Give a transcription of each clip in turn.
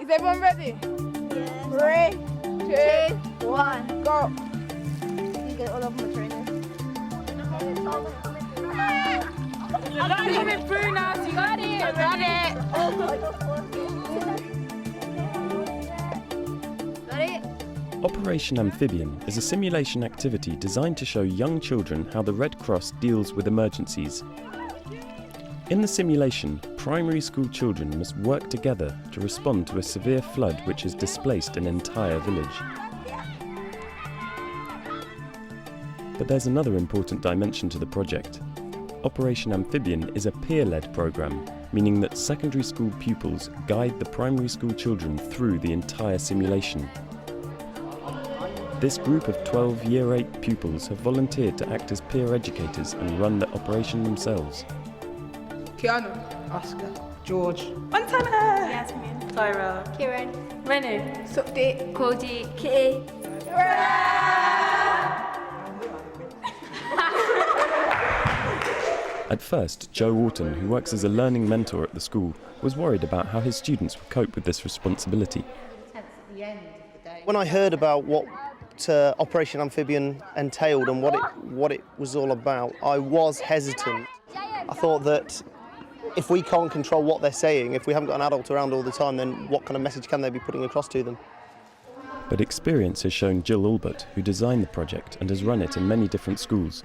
Is everyone ready? Yes. 3, 2, 1, go! You get all of my trainers. I'm not even through now, so you got it! Got it! Operation Amphibian is a simulation activity designed to show young children how the Red Cross deals with emergencies. In the simulation, primary school children must work together to respond to a severe flood which has displaced an entire village. But there's another important dimension to the project. Operation Amphibian is a peer-led programme, meaning that secondary school pupils guide the primary school children through the entire simulation. This group of 12 Year 8 pupils have volunteered to act as peer educators and run the operation themselves. Kiana, Oscar, George, Montana, Yasmin, Tyra, Kieran, Renu, Sukti, Cody, Kitty. At first, Joe Wharton, who works as a learning mentor at the school, was worried about how his students would cope with this responsibility. When I heard about what Operation Amphibian entailed and what it was all about, I was hesitant. I thought that if we can't control what they're saying, if we haven't got an adult around all the time, then what kind of message can they be putting across to them? But experience has shown Jill Albert, who designed the project and has run it in many different schools,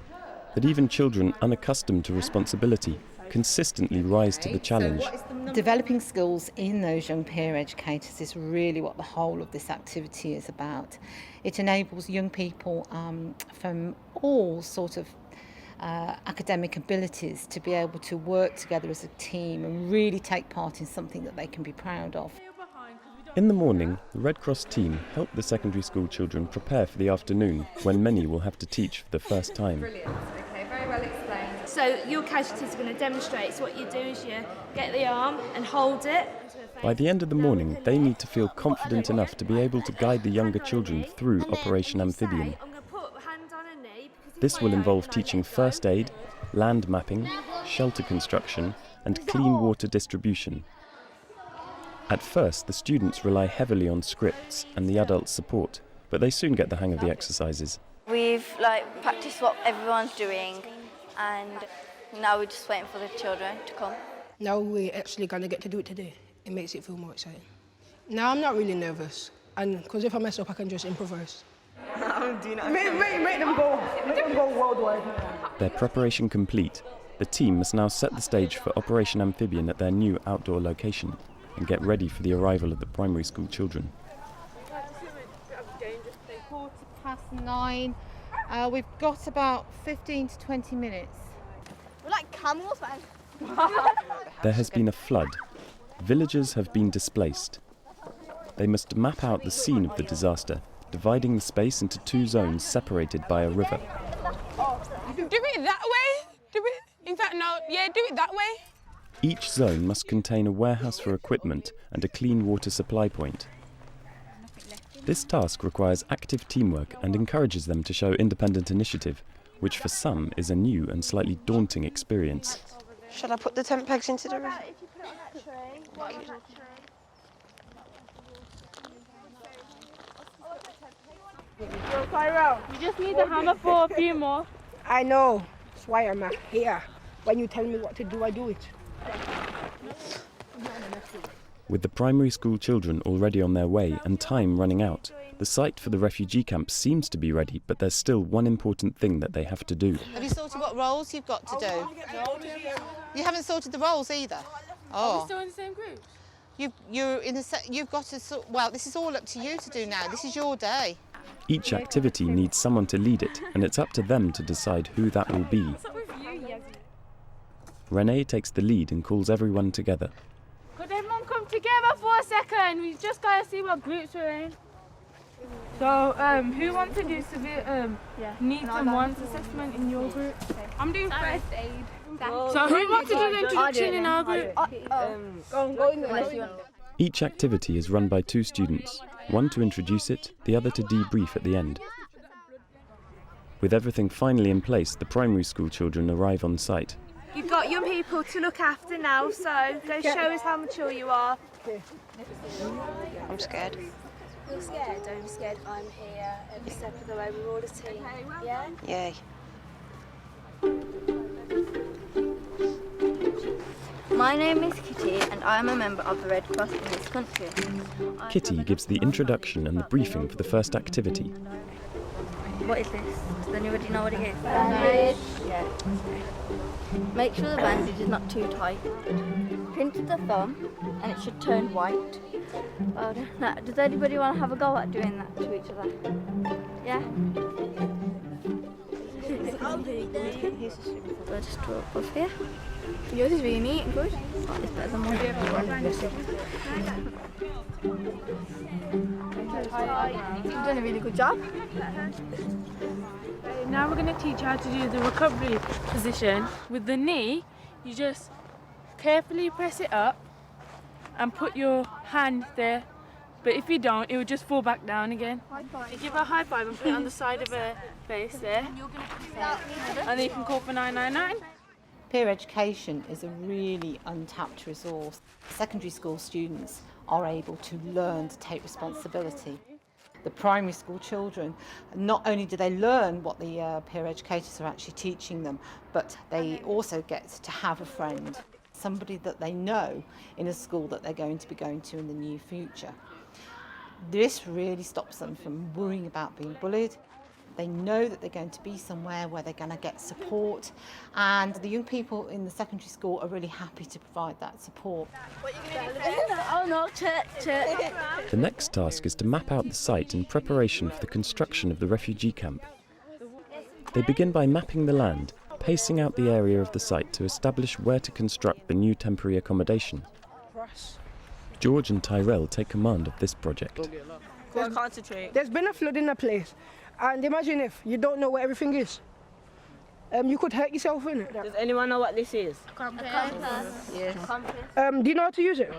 that even children unaccustomed to responsibility consistently rise to the challenge. Developing skills in those young peer educators is really what the whole of this activity is about. It enables young people from all sort of academic abilities to be able to work together as a team and really take part in something that they can be proud of. In the morning, the Red Cross team helped the secondary school children prepare for the afternoon, when many will have to teach for the first time. Brilliant. Okay, very well explained. So your casualties are going to demonstrate. So what you do is you get the arm and hold it. By the end of the morning, they need to feel confident enough to be able to guide the younger children through Operation Amphibian. This will involve teaching first aid, land mapping, shelter construction, and clean water distribution. At first, the students rely heavily on scripts and the adults' support, but they soon get the hang of the exercises. We've practiced what everyone's doing, and now we're just waiting for the children to come. Now we're actually going to get to do it today. It makes it feel more exciting. Now I'm not really nervous, and because if I mess up, I can just improvise. Make them go worldwide. Their preparation complete, the team must now set the stage for Operation Amphibian at their new outdoor location and get ready for the arrival of the primary school children. 9:15. We've got about 15 to 20 minutes. We're like camels, man. There has been a flood. Villagers have been displaced. They must map out the scene of the disaster, dividing the space into two zones separated by a river. Do it that way. In fact, no. Yeah, do it that way. Each zone must contain a warehouse for equipment and a clean water supply point. This task requires active teamwork and encourages them to show independent initiative, which for some is a new and slightly daunting experience. Shall I put the tent pegs into the river? You just need a hammer for a few more. I know. That's why I'm here. When you tell me what to do, I do it. With the primary school children already on their way and time running out, the site for the refugee camp seems to be ready, but there's still one important thing that they have to do. Have you sorted what roles you've got to do? You haven't sorted the roles either. Are we still in the same group? You've got to sort. Well, this is all up to you to do now. This is your day. Each activity needs someone to lead it, and it's up to them to decide who that will be. Renee takes the lead and calls everyone together. Could everyone come together for a second? We've just got to see what groups we're in. So, who wants to do severe needs and wants assessment in your group? I'm doing first aid. So who wants to do the introduction in our group? Each activity is run by two students, one to introduce it, the other to debrief at the end. With everything finally in place, the primary school children arrive on site. You've got young people to look after now, so go show us how mature you are. I'm scared. You're scared? Don't be scared. I'm here every step of the way. We're all a team. Yeah? Yay. My name is Kitty and I am a member of the Red Cross in this country. Kitty gives the introduction and the briefing for the first activity. What is this? Does anybody know what it is? Bandage. Yeah. Make sure the bandage is not too tight. Pinch the thumb and it should turn white. Now, does anybody want to have a go at doing that to each other? Yeah? We'll just draw it off here. Yours is really neat and good. Oh, it's better than mine. You've done a really good job. Now we're going to teach you how to do the recovery position. With the knee, you just carefully press it up and put your hand there. But if you don't, it will just fall back down again. You give her a high five and put it on the side of her face there. And then you can call for 999. Peer education is a really untapped resource. Secondary school students are able to learn to take responsibility. The primary school children, not only do they learn what the peer educators are actually teaching them, but they also get to have a friend, somebody that they know in a school that they're going to be going to in the near future. This really stops them from worrying about being bullied. They know that they're going to be somewhere where they're going to get support, and the young people in the secondary school are really happy to provide that support. Oh no, church. The next task is to map out the site in preparation for the construction of the refugee camp. They begin by mapping the land, pacing out the area of the site to establish where to construct the new temporary accommodation. George and Tyrell take command of this project. Concentrate. There's been a flood in a place, and imagine if you don't know where everything is. You could hurt yourself in it. Does anyone know what this is? A compass. Yes. Do you know how to use it?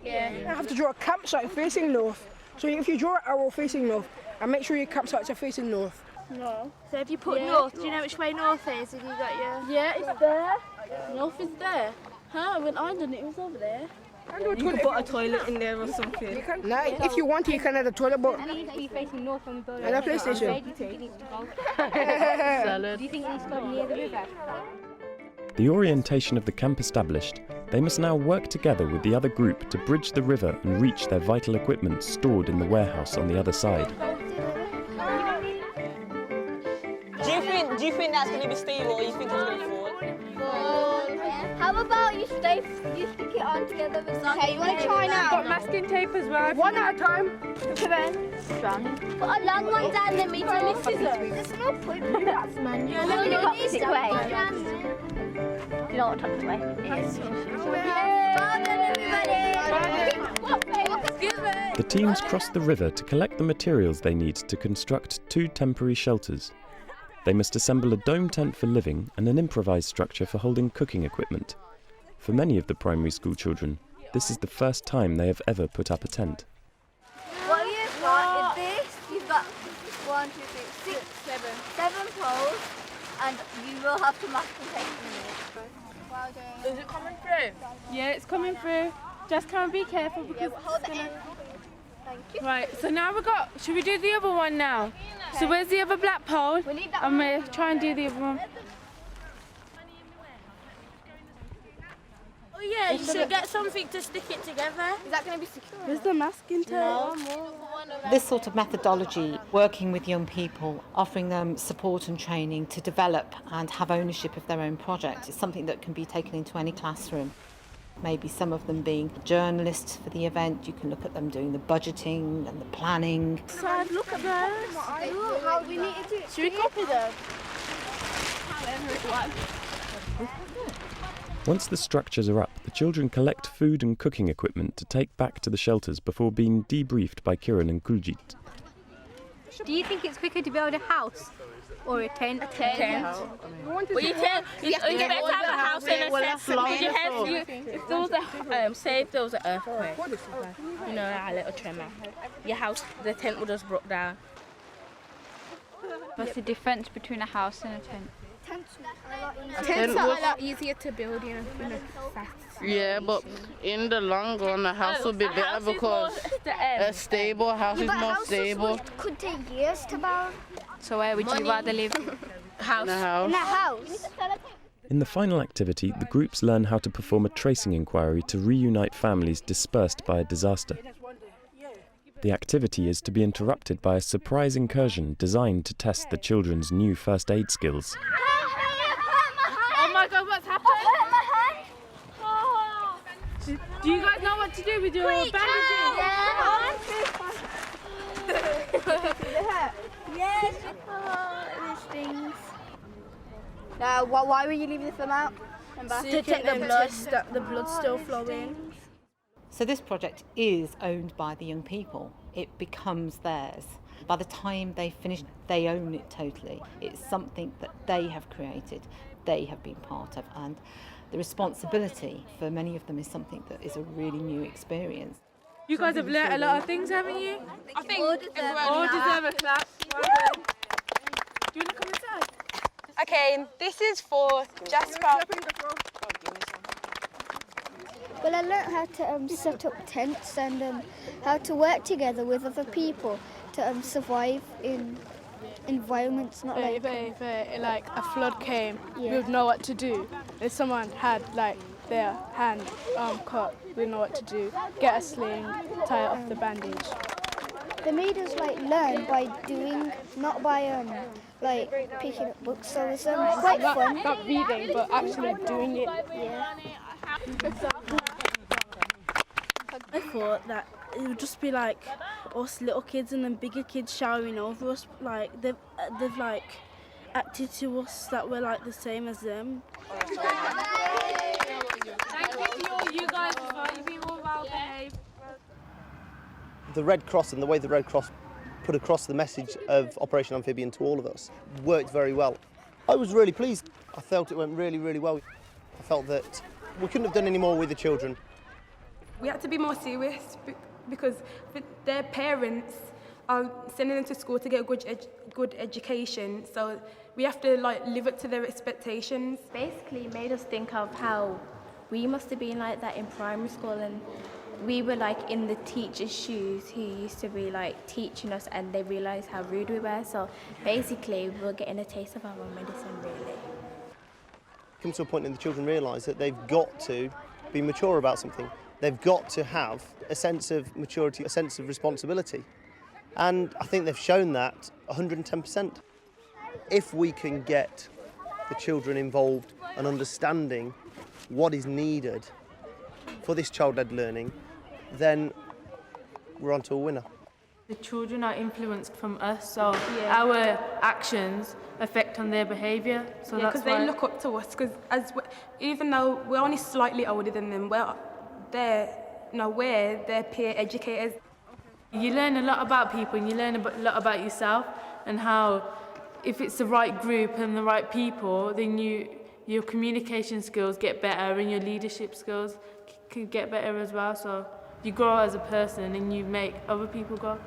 Yeah. You have to draw a campsite facing north. So if you draw an arrow facing north, and make sure your campsites are facing north. No. So if you put north, do you know which way north is? Have you got your... Yeah, it's there. North is there. Huh? When I done it, it was over there. You can put a toilet in there or something. No, if you want to, you can add a toilet, but... And it needs to be facing north when we build it. And a PlayStation. Do you think it needs to go near the river? The orientation of the camp established, they must now work together with the other group to bridge the river and reach their vital equipment stored in the warehouse on the other side. Do you think that's going to be stable, or you think it's going to fall? How about you stick it on together with some... Okay, you want to try now? Got masking tape as well. One at a time. Strong. Put a long one down the middle. There's no point in that, man. You're not the opposite way. Do you know what toxic way is? Well done, everybody! The teams cross the river to collect the materials they need to construct 2 temporary shelters. They must assemble a dome tent for living and an improvised structure for holding cooking equipment. For many of the primary school children, this is the first time they have ever put up a tent. What you've got is this. You've got 1, 2, 3, 6, 7 poles, and you will have to mask and tape them. Well done. Is it coming through? Yeah, it's coming through. Just come and be careful because Hold it in. Thank you. Right, so now should we do the other one now? So where's the other black pole? We need that I'm going to try and do the other one. Oh yeah, you should get something to stick it together. Is that going to be secure? Where's the masking tape? This sort of methodology, working with young people, offering them support and training to develop and have ownership of their own project, is something that can be taken into any classroom. Maybe some of them being journalists for the event. You can look at them doing the budgeting and the planning. So look at those. How we need to do it. Should we copy them? Once the structures are up, the children collect food and cooking equipment to take back to the shelters before being debriefed by Kiran and Kuljit. Do you think it's quicker to build a house or a tent? A tent. Well, you better have a house and a tent. If there was say if there was an earthquake, you know, a little tremor, your house, the tent would just broke down. What's the difference between a house and a tent? Tents are a lot easier to build, you know, fast. Yeah, but in the long run, the house will be better because a stable house is more stable. Could take years to build. So where would you rather live? House. In a house. In the final activity, the groups learn how to perform a tracing inquiry to reunite families dispersed by a disaster. The activity is to be interrupted by a surprise incursion designed to test the children's new first aid skills. Oh my God, what's happened? Oh. Do you guys know what to do with your bandages? Yes. This stings. Now, why were you leaving the film out? To check the blood, that the blood's still flowing. So this project is owned by the young people. It becomes theirs. By the time they finish, they own it totally. It's something that they have created, they have been part of, and the responsibility for many of them is something that is a really new experience. You guys have learnt a lot of things, haven't you? I think all deserve a clap. Well done. Do you want to come inside? Okay, this is for Jasper. Well, I learnt how to set up tents and how to work together with other people to survive in environments not like... If a flood came, Yeah. we would know what to do. If someone had their hand cut, we know what to do. Get a sling, tie it off the bandage. They made us learn by doing, not by picking up books. So it's quite fun. Not reading, but actually doing it. Yeah. I thought that it would just be us little kids and then bigger kids showering over us. They've acted to us that we're the same as them. Thank you to all you guys as well. You've been all well behaved. The Red Cross and the way the Red Cross put across the message of Operation Amphibian to all of us worked very well. I was really pleased. I felt it went really, really well. I felt that we couldn't have done any more with the children. We had to be more serious because their parents are sending them to school to get a good education, so we have to live up to their expectations. Basically made us think of how we must have been like that in primary school, and we were in the teacher's shoes who used to be teaching us, and they realised how rude we were. So basically we were getting a taste of our own medicine, really. Come to a point in the children realise that they've got to be mature about something. They've got to have a sense of maturity, a sense of responsibility. And I think they've shown that 110%. If we can get the children involved and understanding what is needed for this child-led learning, then we're on to a winner. The children are influenced from us, so our actions affect on their behaviour. So that's because they look up to us. Because even though we're only slightly older than them, we're their peer educators. You learn a lot about people, and you learn a lot about yourself, and how if it's the right group and the right people, then your communication skills get better and your leadership skills can get better as well. So you grow as a person and you make other people grow.